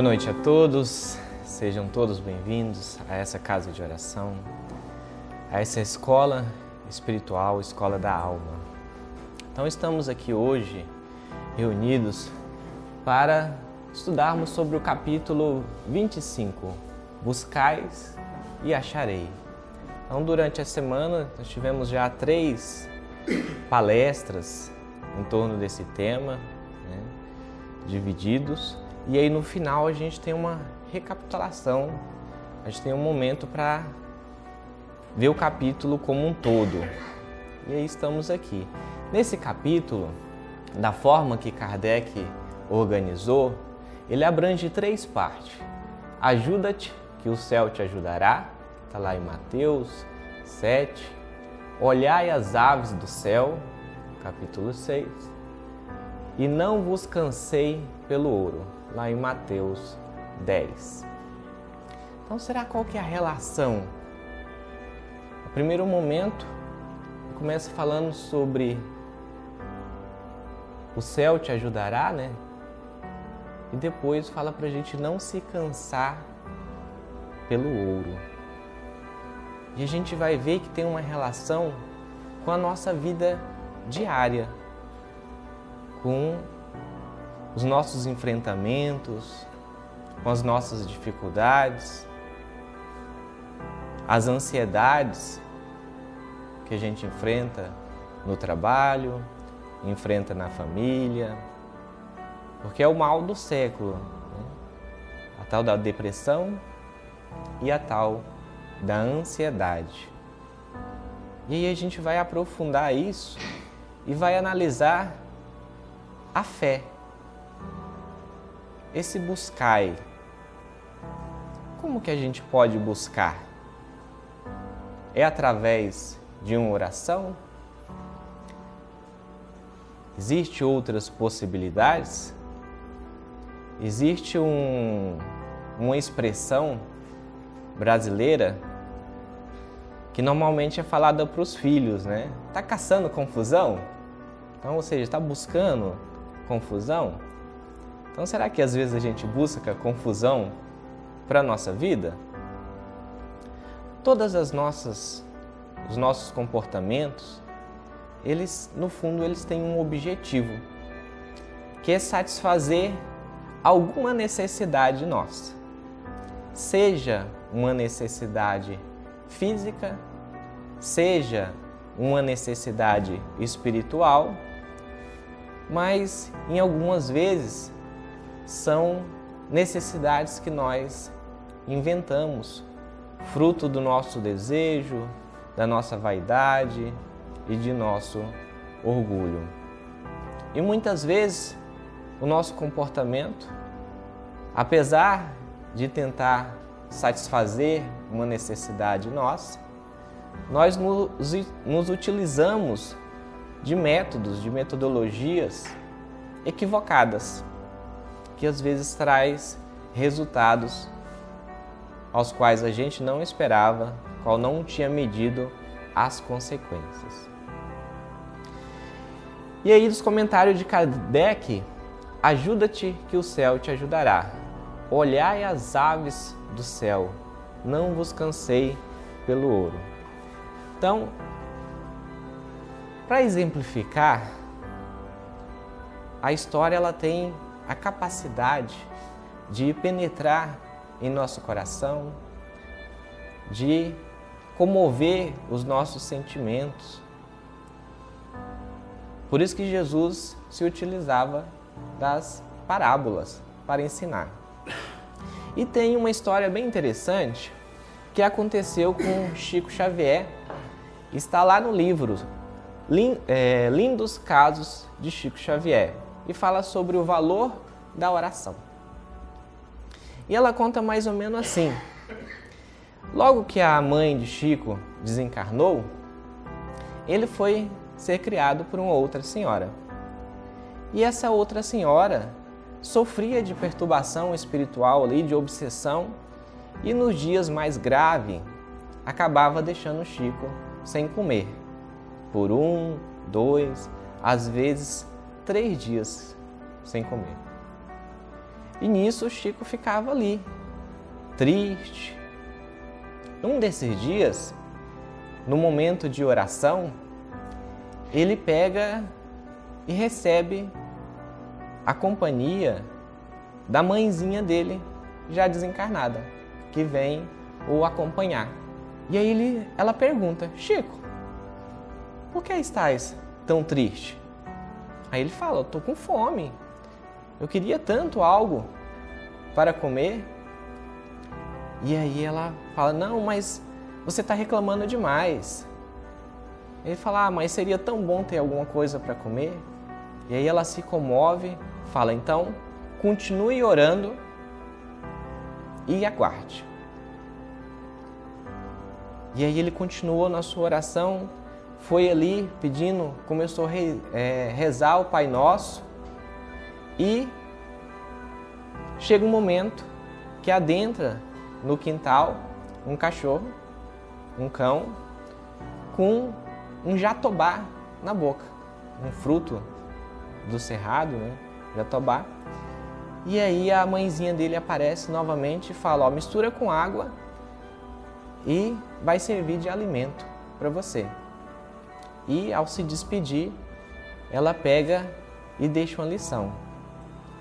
Boa noite a todos, sejam todos bem-vindos a essa casa de oração, a essa escola espiritual, escola da alma. Então estamos aqui hoje reunidos para estudarmos sobre o capítulo 25, Buscais e Acharei. Então durante a semana nós tivemos já 3 palestras em torno desse tema, divididos. E aí no final a gente tem uma recapitulação, a gente tem um momento para ver o capítulo como um todo. E aí estamos aqui. Nesse capítulo, da forma que Kardec organizou, ele abrange 3 partes. Ajuda-te, que o céu te ajudará, está lá em Mateus 7. Olhai as aves do céu, capítulo 6. E não vos cansei pelo ouro, lá em Mateus 10. Então, qual que é a relação? No primeiro momento, começa falando sobre o céu te ajudará, né? E depois fala pra gente não se cansar pelo ouro. E a gente vai ver que tem uma relação com a nossa vida diária, com os nossos enfrentamentos, com as nossas dificuldades, as ansiedades que a gente enfrenta no trabalho, enfrenta na família, porque é o mal do século, né? A tal da depressão e a tal da ansiedade. E aí a gente vai aprofundar isso e vai analisar a fé. Esse buscai, como que a gente pode buscar? É através de uma oração? Existem outras possibilidades? Existe uma expressão brasileira que normalmente é falada para os filhos, né? Tá caçando confusão? Então, ou seja, está buscando confusão? Então, será que às vezes a gente busca confusão para a nossa vida? Todas os nossos comportamentos, no fundo, eles têm um objetivo, que é satisfazer alguma necessidade nossa. Seja uma necessidade física, seja uma necessidade espiritual, mas em algumas vezes são necessidades que nós inventamos, fruto do nosso desejo, da nossa vaidade e de nosso orgulho. E muitas vezes o nosso comportamento, apesar de tentar satisfazer uma necessidade nossa, nós nos utilizamos de métodos, de metodologias equivocadas, que às vezes traz resultados aos quais a gente não esperava, qual não tinha medido as consequências. E aí, dos comentários de Kardec, ajuda-te que o céu te ajudará. Olhai as aves do céu, não vos cansei pelo ouro. Então, para exemplificar, a história ela tem a capacidade de penetrar em nosso coração, de comover os nossos sentimentos. Por isso que Jesus se utilizava das parábolas para ensinar. E tem uma história bem interessante que aconteceu com Chico Xavier. Está lá no livro Lindos Casos de Chico Xavier e fala sobre o valor da oração. E ela conta mais ou menos assim. Logo que a mãe de Chico desencarnou, ele foi ser criado por uma outra senhora. E essa outra senhora sofria de perturbação espiritual, de obsessão, e nos dias mais graves acabava deixando Chico sem comer, por 1, 2, às vezes 3 dias sem comer. E nisso o Chico ficava ali, triste. Um desses dias, no momento de oração, ele pega e recebe a companhia da mãezinha dele, já desencarnada, que vem o acompanhar. E aí ela pergunta: Chico, por que estás tão triste? Aí ele fala: eu estou com fome, eu queria tanto algo para comer. E aí ela fala: não, mas você está reclamando demais. Ele fala: mas seria tão bom ter alguma coisa para comer. E aí ela se comove, fala: então, continue orando e aguarde. E aí ele continuou na sua oração, foi ali pedindo, começou a rezar o Pai Nosso, e chega um momento que adentra no quintal um cachorro, um cão, com um jatobá na boca, um fruto do cerrado, né? Jatobá. E aí a mãezinha dele aparece novamente e fala: ó, mistura com água e vai servir de alimento para você. E ao se despedir, ela pega e deixa uma lição: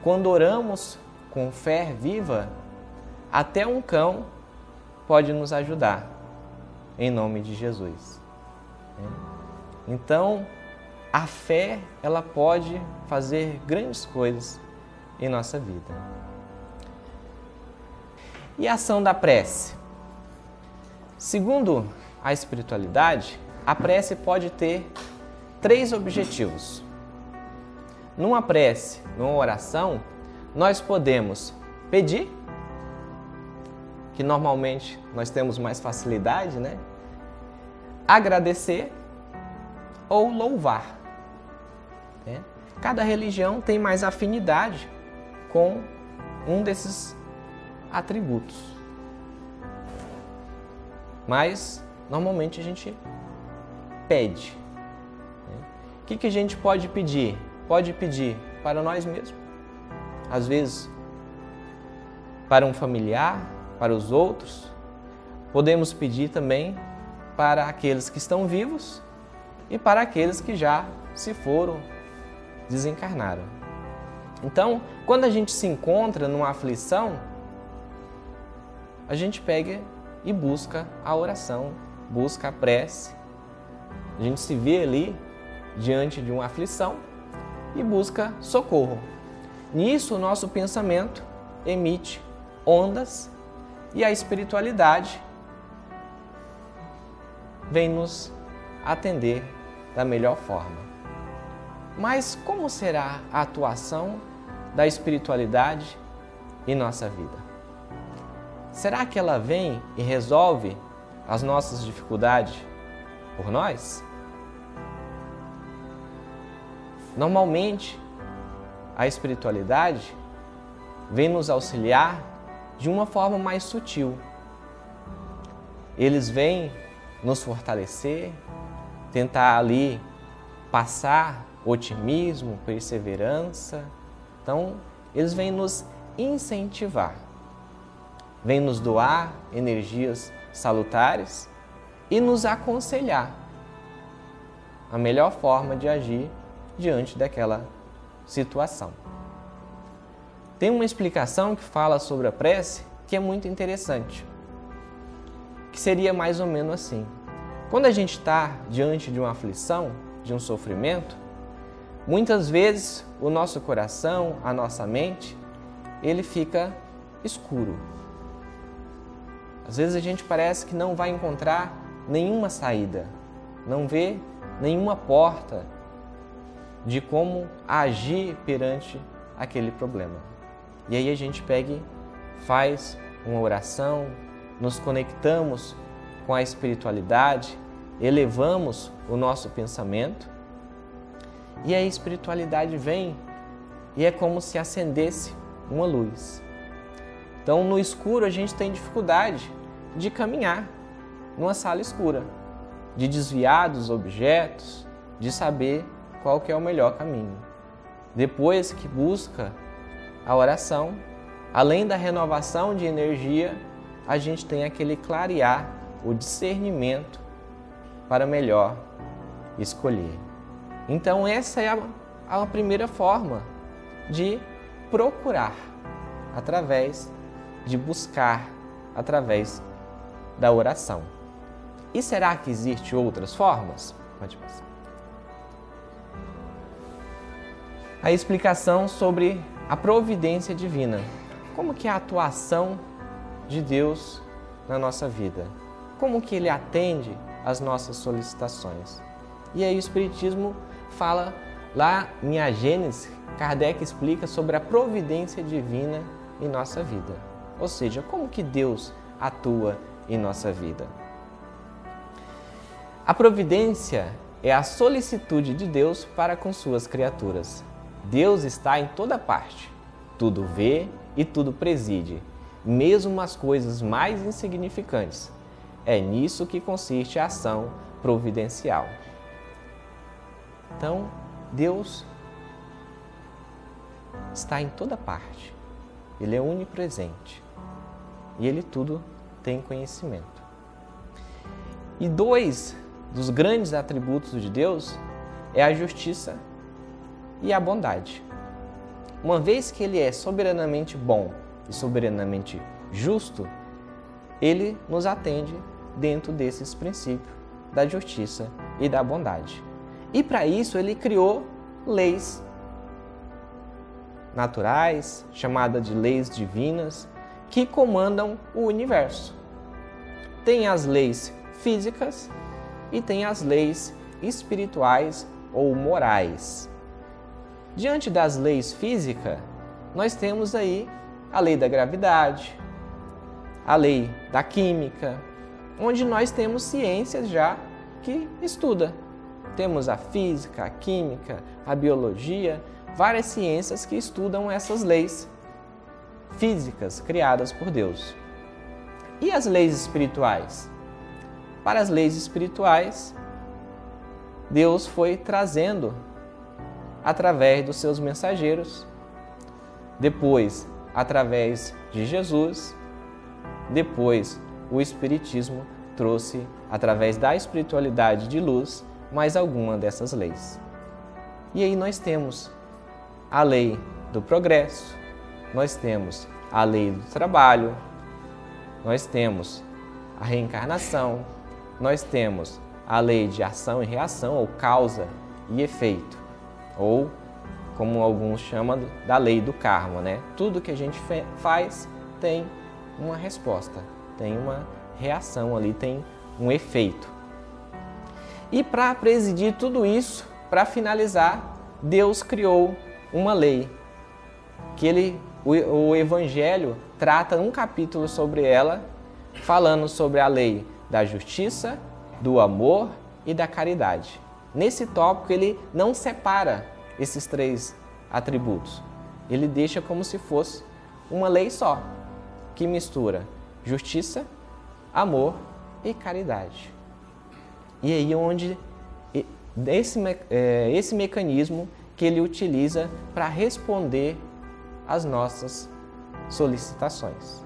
quando oramos com fé viva, até um cão pode nos ajudar, em nome de Jesus. Então, a fé, ela pode fazer grandes coisas em nossa vida. E a ação da prece? Segundo a espiritualidade, a prece pode ter 3 objetivos. Numa prece, numa oração, nós podemos pedir, que normalmente nós temos mais facilidade, né? Agradecer ou louvar. Cada religião tem mais afinidade com um desses atributos. Mas, normalmente, a gente pede. O que a gente pode pedir? Pode pedir para nós mesmos. Às vezes, para um familiar, para os outros. Podemos pedir também para aqueles que estão vivos e para aqueles que já se foram, desencarnaram. Então, quando a gente se encontra numa aflição, a gente pega e busca a oração, busca a prece. A gente se vê ali diante de uma aflição e busca socorro. Nisso, o nosso pensamento emite ondas e a espiritualidade vem nos atender da melhor forma. Mas como será a atuação da espiritualidade em nossa vida? Será que ela vem e resolve as nossas dificuldades por nós? Normalmente, a espiritualidade vem nos auxiliar de uma forma mais sutil. Eles vêm nos fortalecer, tentar ali passar otimismo, perseverança. Então, eles vêm nos incentivar, vêm nos doar energias salutares e nos aconselhar a melhor forma de agir diante daquela situação. Tem uma explicação que fala sobre a prece que é muito interessante, que seria mais ou menos assim: quando a gente está diante de uma aflição, de um sofrimento, muitas vezes o nosso coração, a nossa mente, ele fica escuro. Às vezes a gente parece que não vai encontrar nenhuma saída, não vê nenhuma porta de como agir perante aquele problema. E aí a gente pega e faz uma oração, nos conectamos com a espiritualidade, elevamos o nosso pensamento e a espiritualidade vem e é como se acendesse uma luz. Então, no escuro a gente tem dificuldade de caminhar numa sala escura, de desviar dos objetos, de saber qual que é o melhor caminho. Depois que busca a oração, além da renovação de energia, a gente tem aquele clarear, o discernimento para melhor escolher. Então essa é a primeira forma de procurar, de buscar através da oração. E será que existem outras formas? Pode passar. A explicação sobre a providência divina. Como que é a atuação de Deus na nossa vida? Como que Ele atende às nossas solicitações? E aí o Espiritismo fala lá em A Gênese, Kardec explica sobre a providência divina em nossa vida. Ou seja, como que Deus atua em nossa vida? A providência é a solicitude de Deus para com suas criaturas. Deus está em toda parte, tudo vê e tudo preside, mesmo as coisas mais insignificantes. É nisso que consiste a ação providencial. Então, Deus está em toda parte. Ele é onipresente e Ele tudo tem conhecimento. E dois dos grandes atributos de Deus é a justiça e a bondade. Uma vez que Ele é soberanamente bom e soberanamente justo, Ele nos atende dentro desses princípios da justiça e da bondade. E para isso Ele criou leis naturais, chamadas de leis divinas, que comandam o universo. Tem as leis físicas e tem as leis espirituais ou morais. Diante das leis físicas, nós temos aí a lei da gravidade, a lei da química, onde nós temos ciências já que estuda. Temos a física, a química, a biologia, várias ciências que estudam essas leis físicas criadas por Deus. E as leis espirituais? Para as leis espirituais, Deus foi trazendo através dos seus mensageiros, depois através de Jesus, depois o Espiritismo trouxe através da espiritualidade de luz mais alguma dessas leis. E aí nós temos a lei do progresso, nós temos a lei do trabalho, nós temos a reencarnação, nós temos a lei de ação e reação, ou causa e efeito, ou como alguns chamam da lei do karma, né? Tudo que a gente faz tem uma resposta, tem uma reação ali, tem um efeito. E para presidir tudo isso, para finalizar, Deus criou uma lei, que o Evangelho trata um capítulo sobre ela, falando sobre a lei da justiça, do amor e da caridade. Nesse tópico, ele não separa esses três atributos. Ele deixa como se fosse uma lei só, que mistura justiça, amor e caridade. E aí onde esse mecanismo que ele utiliza para responder às nossas solicitações.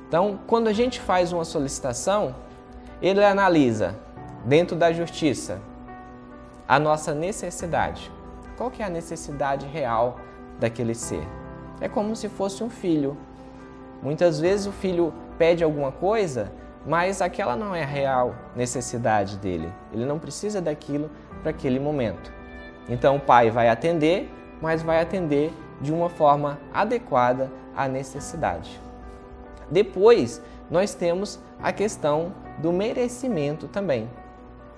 Então, quando a gente faz uma solicitação, ele analisa, dentro da justiça, a nossa necessidade. Qual que é a necessidade real daquele ser? É como se fosse um filho. Muitas vezes o filho pede alguma coisa, mas aquela não é a real necessidade dele. Ele não precisa daquilo para aquele momento. Então o pai vai atender, mas vai atender de uma forma adequada à necessidade. Depois, nós temos a questão do merecimento também.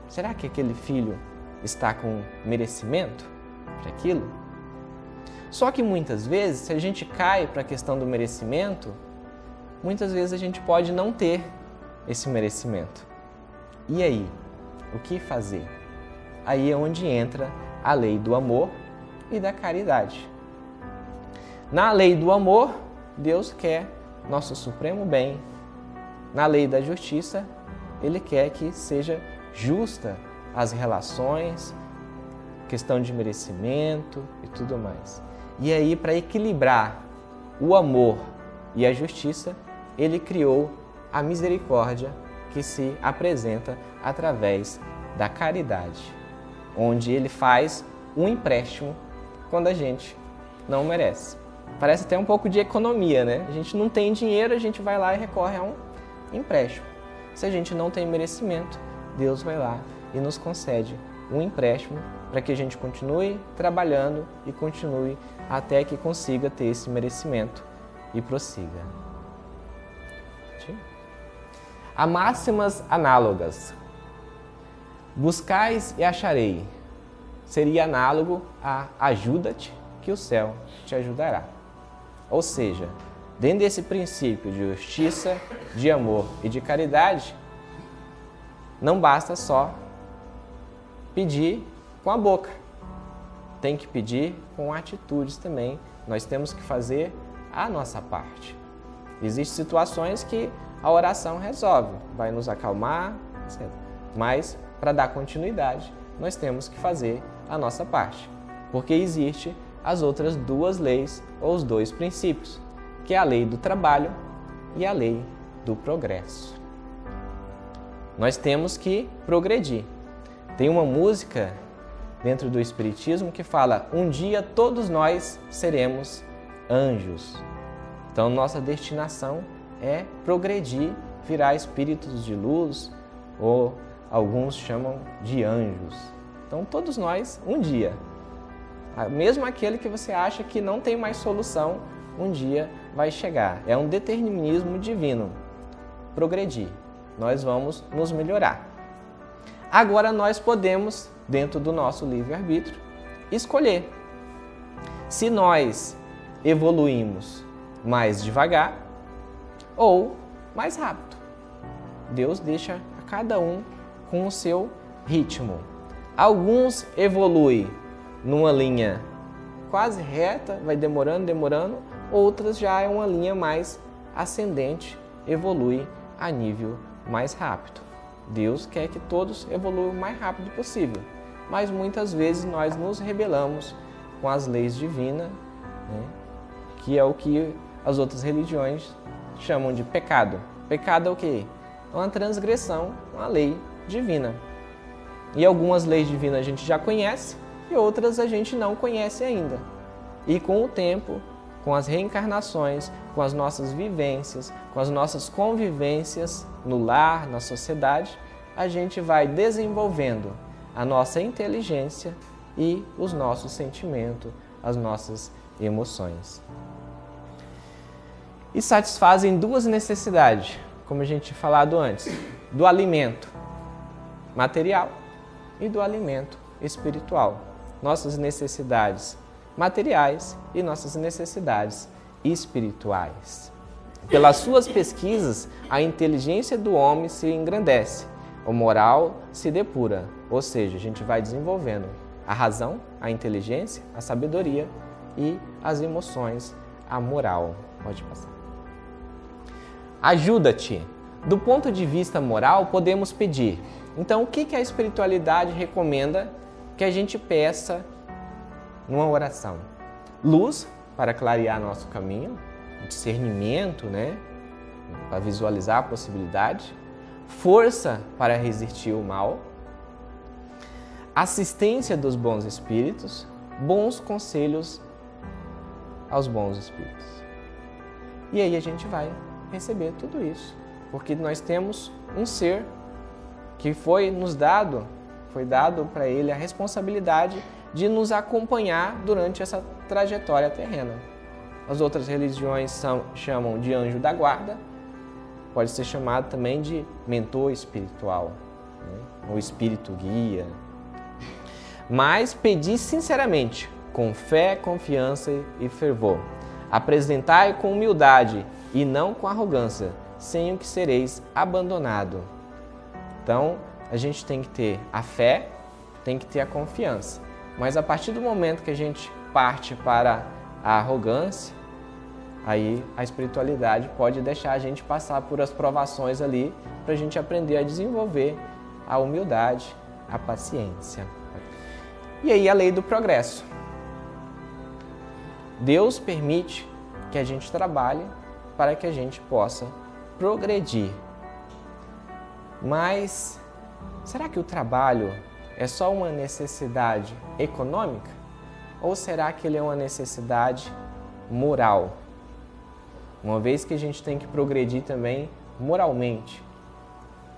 Será que aquele filho está com merecimento para aquilo? Só que muitas vezes, se a gente cai para a questão do merecimento, muitas vezes a gente pode não ter esse merecimento. E aí, o que fazer? Aí é onde entra a lei do amor e da caridade. Na lei do amor, Deus quer nosso supremo bem. Na lei da justiça, Ele quer que seja justa as relações, questão de merecimento e tudo mais. E aí, para equilibrar o amor e a justiça, ele criou a misericórdia que se apresenta através da caridade, onde ele faz um empréstimo quando a gente não merece. Parece até um pouco de economia, né? A gente não tem dinheiro, a gente vai lá e recorre a um empréstimo. Se a gente não tem merecimento, Deus vai lá e nos concede um empréstimo para que a gente continue trabalhando e continue até que consiga ter esse merecimento e prossiga. Há máximas análogas. Buscais e acharei. Seria análogo a ajuda-te que o céu te ajudará. Ou seja, dentro desse princípio de justiça, de amor e de caridade, não basta só pedir com a boca. Tem que pedir com atitudes também. Nós temos que fazer a nossa parte. Existem situações que a oração resolve, vai nos acalmar, etc. Mas, para dar continuidade, nós temos que fazer a nossa parte. Porque existe as outras duas leis, ou os dois princípios, que é a lei do trabalho e a lei do progresso. Nós temos que progredir. Tem uma música dentro do Espiritismo que fala: um dia todos nós seremos anjos. Então, nossa destinação é progredir, virar espíritos de luz, ou alguns chamam de anjos. Então, todos nós, um dia, mesmo aquele que você acha que não tem mais solução, um dia vai chegar. É um determinismo divino. Progredir. Nós vamos nos melhorar. Agora nós podemos, dentro do nosso livre-arbítrio, escolher. Se nós evoluímos mais devagar ou mais rápido. Deus deixa a cada um com o seu ritmo. Alguns evoluem numa linha quase reta, vai demorando, outras já é uma linha mais ascendente, evolui a nível mais rápido. Deus quer que todos evoluam o mais rápido possível, mas muitas vezes nós nos rebelamos com as leis divinas, né? Que é o que as outras religiões chamam de pecado. Pecado é o quê? É uma transgressão, uma lei divina. E algumas leis divinas a gente já conhece e outras a gente não conhece ainda. E com o tempo, com as reencarnações, com as nossas vivências, com as nossas convivências no lar, na sociedade, a gente vai desenvolvendo a nossa inteligência e os nossos sentimentos, as nossas emoções. E satisfazem duas necessidades, como a gente tinha falado antes, do alimento material e do alimento espiritual. Nossas necessidades materiais e nossas necessidades espirituais. Pelas suas pesquisas, a inteligência do homem se engrandece, o moral se depura, ou seja, a gente vai desenvolvendo a razão, a inteligência, a sabedoria e as emoções, a moral. Pode passar. Ajuda-te. Do ponto de vista moral, podemos pedir. Então, o que a espiritualidade recomenda que a gente peça numa oração? Luz para clarear nosso caminho, discernimento, né? Para visualizar a possibilidade, força para resistir o mal, assistência dos bons espíritos, bons conselhos aos bons espíritos. E aí a gente vai receber tudo isso, porque nós temos um ser que foi dado para ele a responsabilidade de nos acompanhar durante essa trajetória terrena. As outras religiões chamam de anjo da guarda, pode ser chamado também de mentor espiritual, né? Ou espírito guia. Mas pedi sinceramente, com fé, confiança e fervor. Apresentai com humildade e não com arrogância, sem o que sereis abandonado. Então, a gente tem que ter a fé, tem que ter a confiança. Mas a partir do momento que a gente parte para a arrogância, aí a espiritualidade pode deixar a gente passar por as provações ali para a gente aprender a desenvolver a humildade, a paciência. E aí a lei do progresso. Deus permite que a gente trabalhe para que a gente possa progredir. Mas será que o trabalho é só uma necessidade econômica? Ou será que ele é uma necessidade moral? Uma vez que a gente tem que progredir também moralmente,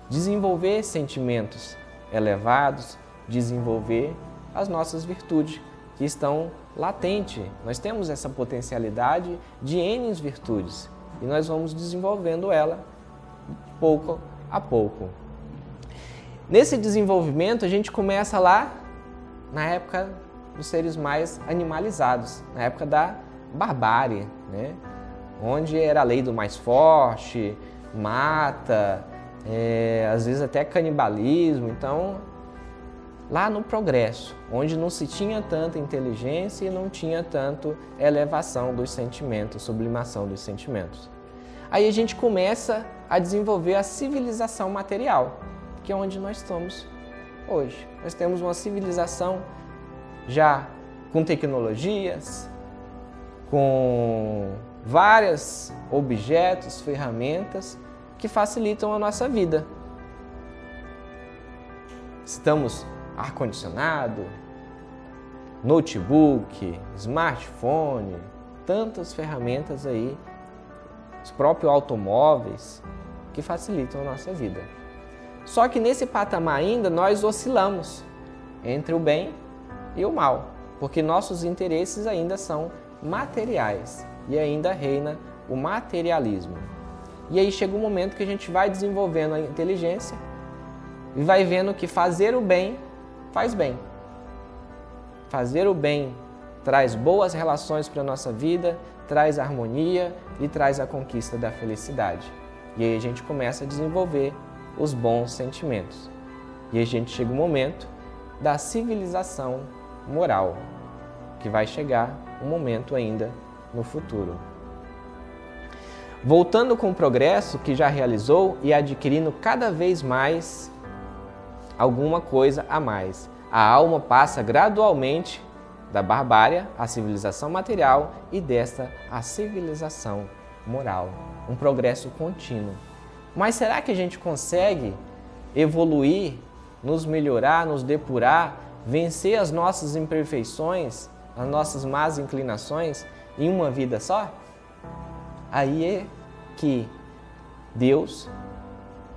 desenvolver sentimentos elevados, desenvolver as nossas virtudes que estão latentes. Nós temos essa potencialidade de N virtudes e nós vamos desenvolvendo ela pouco a pouco. Nesse desenvolvimento a gente começa lá na época dos seres mais animalizados, na época da barbárie, né? Onde era a lei do mais forte, mata, às vezes até canibalismo. Então, lá no progresso, onde não se tinha tanta inteligência e não tinha tanto elevação dos sentimentos, sublimação dos sentimentos. Aí a gente começa a desenvolver a civilização material, que é onde nós estamos hoje. Nós temos uma civilização já com tecnologias, com vários objetos, ferramentas que facilitam a nossa vida. Estamos ar-condicionado, notebook, smartphone, tantas ferramentas aí, os próprios automóveis que facilitam a nossa vida. Só que nesse patamar ainda nós oscilamos entre o bem e o mal, porque nossos interesses ainda são materiais e ainda reina o materialismo. E aí chega um momento que a gente vai desenvolvendo a inteligência e vai vendo que fazer o bem faz bem. Fazer o bem traz boas relações para a nossa vida, traz harmonia e traz a conquista da felicidade. E aí a gente começa a desenvolver os bons sentimentos. E aí a gente chega o momento da civilização moral, que vai chegar um momento ainda no futuro. Voltando com o progresso que já realizou e adquirindo cada vez mais alguma coisa a mais, a alma passa gradualmente da barbárie à civilização material e desta à civilização moral. Um progresso contínuo. Mas será que a gente consegue evoluir, nos melhorar, nos depurar, vencer as nossas imperfeições, as nossas más inclinações em uma vida só? Aí é que Deus,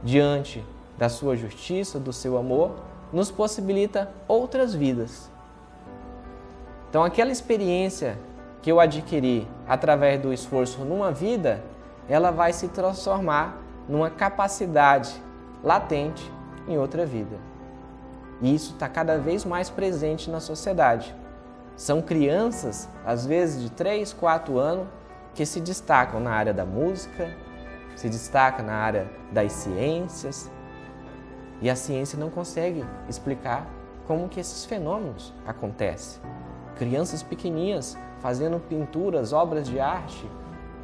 diante da sua justiça, do seu amor, nos possibilita outras vidas. Então, aquela experiência que eu adquiri através do esforço numa vida, ela vai se transformar numa capacidade latente em outra vida. E isso está cada vez mais presente na sociedade. São crianças, às vezes de 3, 4 anos, que se destacam na área da música, se destacam na área das ciências. E a ciência não consegue explicar como que esses fenômenos acontecem. Crianças pequenininhas fazendo pinturas, obras de arte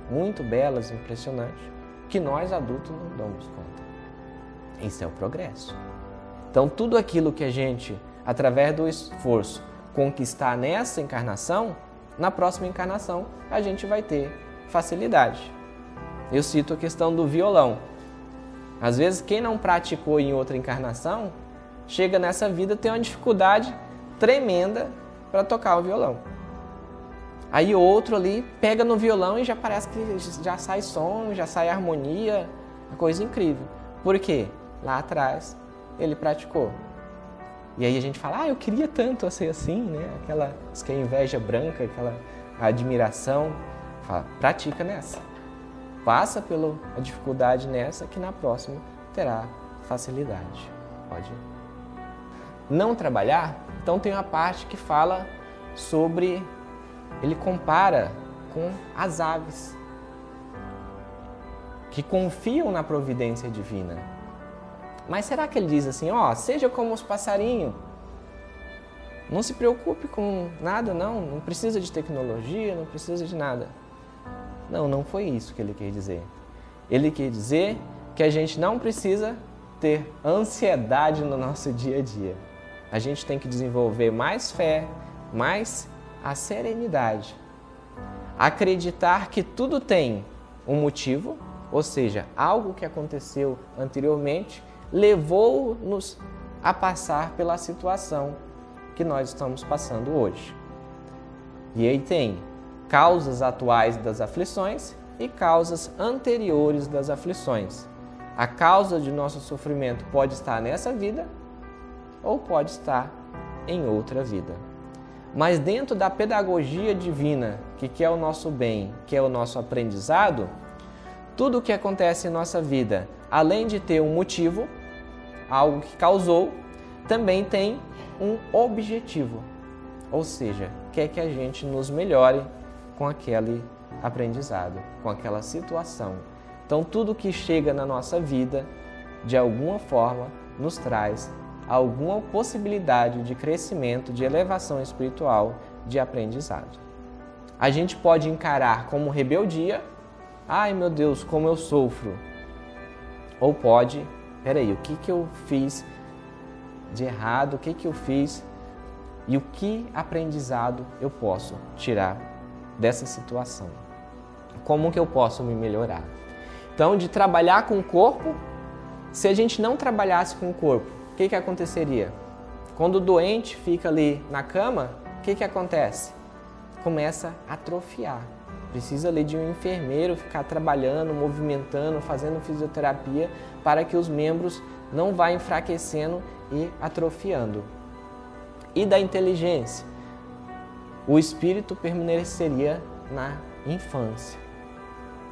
muito belas, impressionantes, que nós adultos não damos conta. Isso é o progresso. Então, tudo aquilo que a gente, através do esforço, conquistar nessa encarnação, na próxima encarnação, a gente vai ter facilidade. Eu cito a questão do violão. Às vezes, quem não praticou em outra encarnação, chega nessa vida e tem uma dificuldade tremenda para tocar o violão. Aí outro ali pega no violão e já parece que já sai som, já sai harmonia, uma coisa incrível. Por quê? Lá atrás ele praticou. E aí a gente fala, eu queria tanto ser assim, né? Aquela inveja branca, aquela admiração. Fala, pratica nessa. Passa pela dificuldade nessa que na próxima terá facilidade. Pode ir. Não trabalhar, então tem uma parte que fala sobre, ele compara com as aves que confiam na providência divina. Mas será que ele diz assim, seja como os passarinhos, não se preocupe com nada, não precisa de tecnologia, não precisa de nada. Não foi isso que ele quer dizer. Ele quer dizer que a gente não precisa ter ansiedade no nosso dia a dia. A gente tem que desenvolver mais fé, mais a serenidade. acreditar que tudo tem um motivo, ou seja, algo que aconteceu anteriormente levou-nos a passar pela situação que nós estamos passando hoje. E aí tem causas atuais das aflições e causas anteriores das aflições. A causa de nosso sofrimento pode estar nessa vida ou pode estar em outra vida. Mas dentro da pedagogia divina, que quer o nosso bem, que é o nosso aprendizado, tudo o que acontece em nossa vida, além de ter um motivo, algo que causou, também tem um objetivo. Ou seja, quer que a gente nos melhore com aquele aprendizado, com aquela situação. Então, tudo que chega na nossa vida, de alguma forma, nos traz alguma possibilidade de crescimento, de elevação espiritual, de aprendizado. A gente pode encarar como rebeldia, ai meu Deus, como eu sofro. Ou pode, peraí, o que eu fiz de errado, o que eu fiz e o que aprendizado eu posso tirar dessa situação? Como que eu posso me melhorar? Então, de trabalhar com o corpo, se a gente não trabalhasse com o corpo, o que aconteceria? Quando o doente fica ali na cama, o que acontece? Começa a atrofiar. Precisa ali de um enfermeiro ficar trabalhando, movimentando, fazendo fisioterapia para que os membros não vá enfraquecendo e atrofiando. E da inteligência? O espírito permaneceria na infância.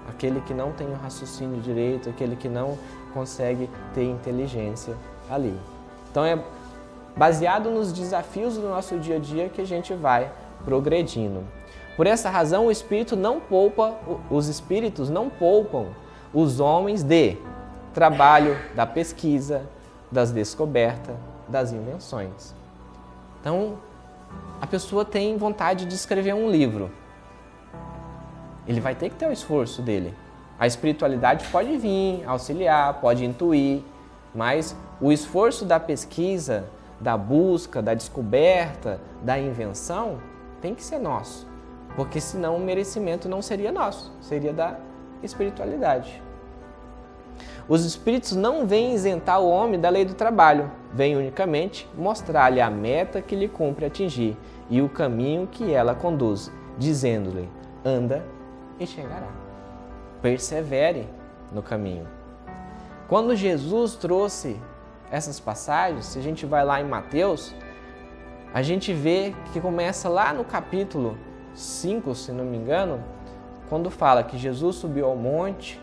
Aquele que não tem o raciocínio direito, aquele que não consegue ter inteligência ali. Então é baseado nos desafios do nosso dia a dia que a gente vai progredindo. Por essa razão, os espíritos não poupam os homens de trabalho, da pesquisa, das descobertas, das invenções. Então, a pessoa tem vontade de escrever um livro. Ele vai ter que ter o esforço dele. A espiritualidade pode vir, auxiliar, pode intuir, mas o esforço da pesquisa, da busca, da descoberta, da invenção, tem que ser nosso. Porque senão o merecimento não seria nosso, seria da espiritualidade. Os espíritos não vêm isentar o homem da lei do trabalho, vêm unicamente mostrar-lhe a meta que lhe cumpre atingir e o caminho que ela conduz, dizendo-lhe, anda e chegará. Persevere no caminho. Quando Jesus trouxe essas passagens, se a gente vai lá em Mateus, a gente vê que começa lá no capítulo 5, se não me engano, quando fala que Jesus subiu ao monte,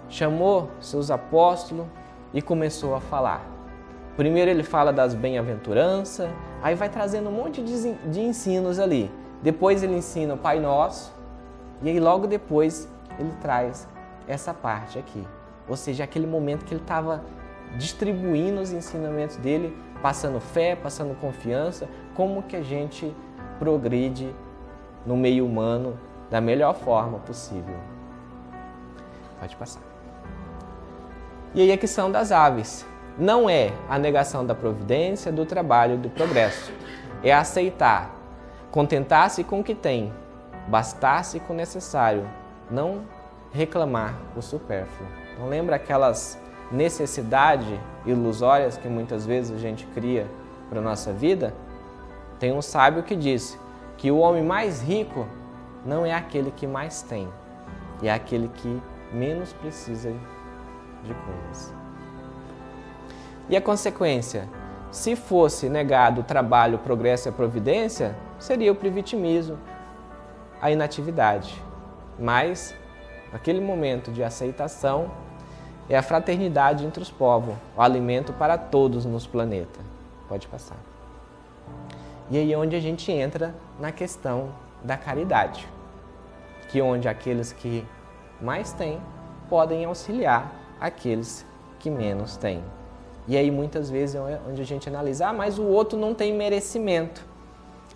chamou seus apóstolos e começou a falar. Primeiro ele fala das bem-aventuranças, aí vai trazendo um monte de ensinos ali. Depois ele ensina o Pai Nosso, e aí logo depois ele traz essa parte aqui. Ou seja, aquele momento que ele estava distribuindo os ensinamentos dele, passando fé, passando confiança, como que a gente progride no meio humano da melhor forma possível. Pode passar. E aí a questão das aves. Não é a negação da providência, do trabalho e do progresso. É aceitar, contentar-se com o que tem, bastar-se com o necessário, não reclamar o supérfluo. Então lembra aquelas necessidades ilusórias que muitas vezes a gente cria para a nossa vida? Tem um sábio que disse que o homem mais rico não é aquele que mais tem, é aquele que menos precisa de coisas. E a consequência? Se fosse negado o trabalho, o progresso e a providência, seria o privitimismo, a inatividade. Mas, naquele momento de aceitação, é a fraternidade entre os povos, o alimento para todos nos planetas. Pode passar. E aí é onde a gente entra na questão da caridade, que é onde aqueles que mais têm podem auxiliar aqueles que menos têm. E aí muitas vezes é onde a gente analisa, mas o outro não tem merecimento.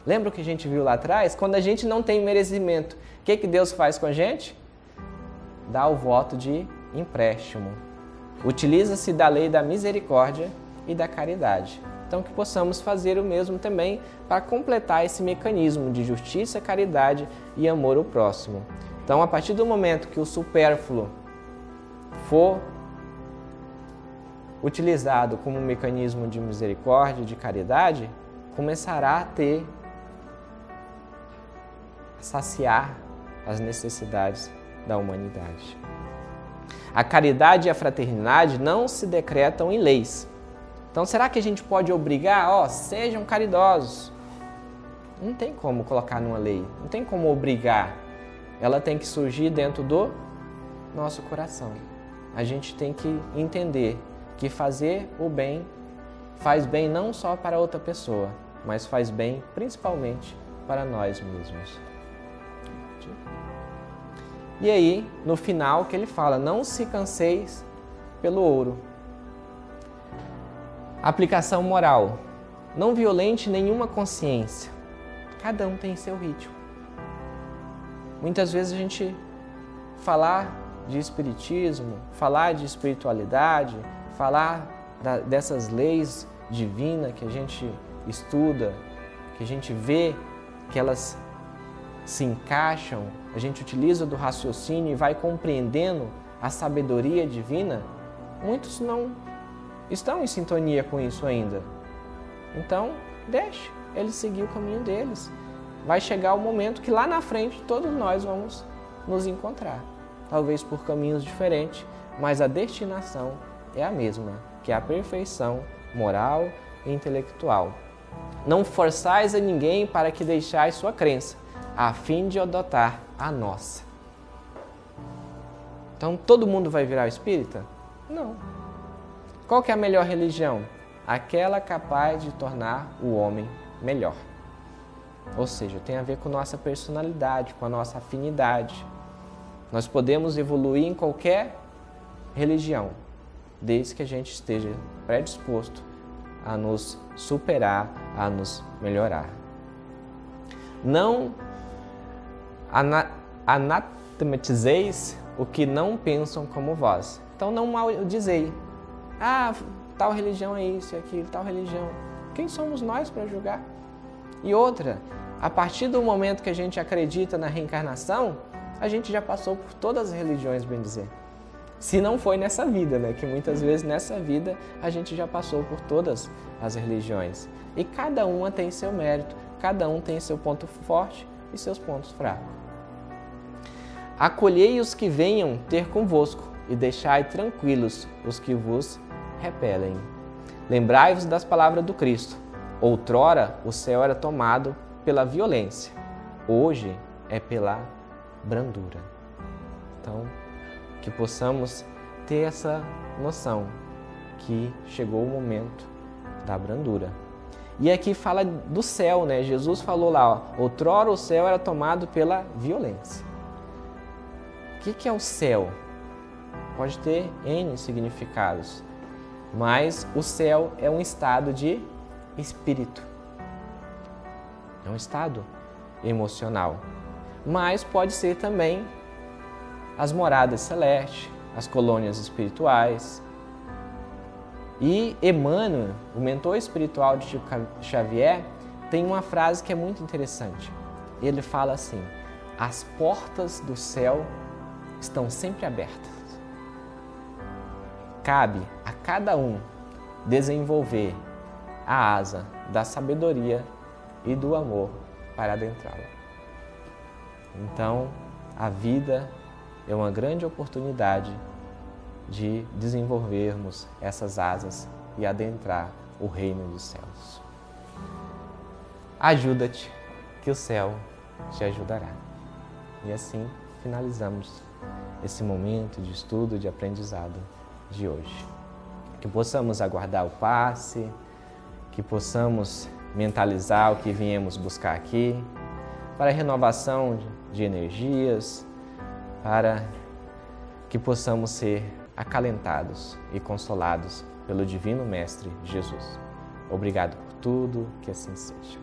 Lembra o que a gente viu lá atrás? Quando a gente não tem merecimento, o que Deus faz com a gente? Dá o voto de empréstimo. Utiliza-se da lei da misericórdia e da caridade. Então que possamos fazer o mesmo também para completar esse mecanismo de justiça, caridade e amor ao próximo. Então, a partir do momento que o supérfluo for utilizado como um mecanismo de misericórdia, de caridade, começará a saciar as necessidades da humanidade. A caridade e a fraternidade não se decretam em leis. Então, será que a gente pode obrigar, sejam caridosos? Não tem como colocar numa lei, não tem como obrigar. Ela tem que surgir dentro do nosso coração. A gente tem que entender que fazer o bem faz bem não só para outra pessoa, mas faz bem principalmente para nós mesmos. E aí, no final, que ele fala, não se canseis pelo ouro. Aplicação moral. Não violente nenhuma consciência. Cada um tem seu ritmo. Muitas vezes a gente falar de espiritismo, falar de espiritualidade, falar dessas leis divinas que a gente estuda, que a gente vê que elas se encaixam, a gente utiliza do raciocínio e vai compreendendo a sabedoria divina, muitos não estão em sintonia com isso ainda. Então, deixe eles seguir o caminho deles. Vai chegar o momento que lá na frente todos nós vamos nos encontrar. Talvez por caminhos diferentes, mas a destinação é a mesma, que é a perfeição moral e intelectual. Não forçais a ninguém para que deixais sua crença, a fim de adotar a nossa. Então, todo mundo vai virar espírita? Não. Qual que é a melhor religião? Aquela capaz de tornar o homem melhor. Ou seja, tem a ver com nossa personalidade, com a nossa afinidade. Nós podemos evoluir em qualquer religião, desde que a gente esteja predisposto a nos superar, a nos melhorar. Não anatematizeis o que não pensam como vós. Então não maldizei. Tal religião é isso e aquilo, tal religião. Quem somos nós para julgar? E outra, a partir do momento que a gente acredita na reencarnação, a gente já passou por todas as religiões, bem dizer. Se não foi nessa vida, né? Que muitas vezes nessa vida a gente já passou por todas as religiões. E cada uma tem seu mérito, cada um tem seu ponto forte e seus pontos fracos. Acolhei os que venham ter convosco e deixai tranquilos os que vos repelem. Lembrai-vos das palavras do Cristo. Outrora o céu era tomado pela violência, hoje é pela brandura. Então, que possamos ter essa noção que chegou o momento da brandura. E aqui fala do céu, né? Jesus falou lá, outrora o céu era tomado pela violência. O que é o céu? Pode ter N significados, mas o céu é um estado de espírito. É um estado emocional. Mas pode ser também as moradas celestes, as colônias espirituais. E Emmanuel, o mentor espiritual de Chico Xavier, tem uma frase que é muito interessante. Ele fala assim, as portas do céu estão sempre abertas. Cabe a cada um desenvolver a asa da sabedoria e do amor para adentrá-la. Então, a vida é uma grande oportunidade de desenvolvermos essas asas e adentrar o reino dos céus. Ajuda-te, que o céu te ajudará. E assim finalizamos esse momento de estudo, de aprendizado de hoje. Que possamos aguardar o passe, que possamos mentalizar o que viemos buscar aqui, para a renovação de energias, para que possamos ser acalentados e consolados pelo Divino Mestre Jesus. Obrigado por tudo, que assim seja.